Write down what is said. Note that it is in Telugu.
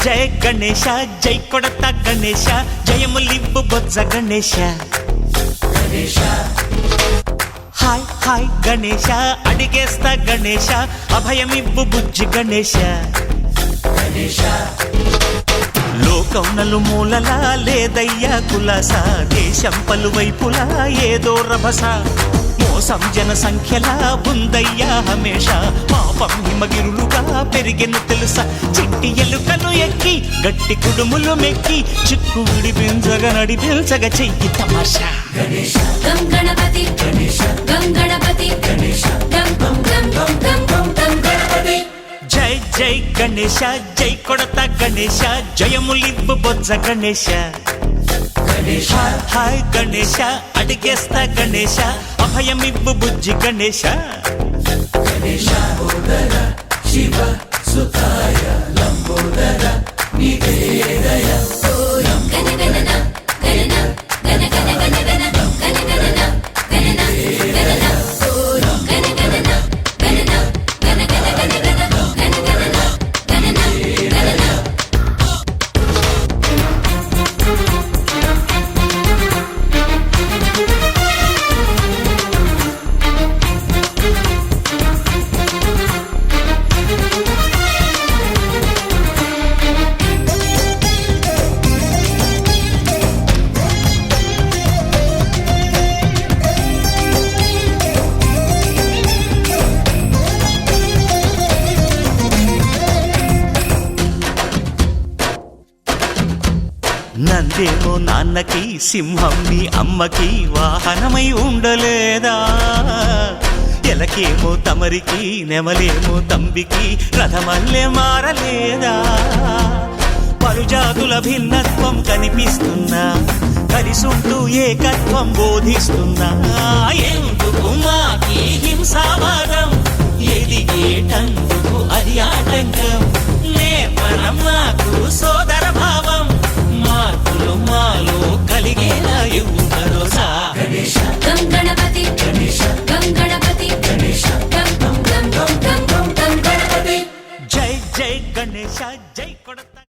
జయ గణేశ జై కొడత గణేశ జయములివ్వు బొజ్జ గణేశ హాయ్ హాయ్ గణేశ అడిగేస్తా గణేశ అభయమివ్వు బుజ్జి గణేశ లోకం నలుమూలలా లేదయ్యా కులాస దేశం పలువైపులా ఏదో రభస మోసం జన సంఖ్యలా ఉందయ్యా హమేష పాపం హిమగిరులుగా పెరిగెను తెలుసా చిట్టి ఎలుకలు ఎక్కి గట్టి కుడుములు మెక్కి చిక్కు విడిపించగా నడిపించగా చెయ్యి తమాషా గం గణపతి గం గణపతి గం గం గం గం గం గం గణపతి జై జై గణేశ జై కొడత గణేశ జయములివ్వు బొజ్జ గణేశ హాయ్ గణేశ అడిగేస్తా గణేశ అభయమివ్వు బుజ్జి గణేశ శివ సుతాయ లంబోదర నివేదయ గణగణన గణన గణ గణ గణ గణ గణగణన గణన గణన గణగణన గణన గణ గణ గణ గణ గణగణన గణన గణన నందేమో నాన్నకి సింహం మీ అమ్మకి వాహనమై ఉండలేదా ఎలకేమో తమరికి నెమలేమో తంబికి రథమల్లే మారలేదా పలుజాతుల భిన్నత్వం కనిపిస్తున్నా కలిసుంటూ ఏకత్వం బోధిస్తున్నా ఎందుకు మాకి హింసావాదం ఎదిగేటందుకు అది ఆటంకం నేర్పరం మాకు సోదర భావం మార్పులు మాలో కలిగేలా ఇవ్వు భరోసా గం గణపతి గం గణపతి గం గం గం గం గం గం గణపతి జై జై గణేశ జై కొడత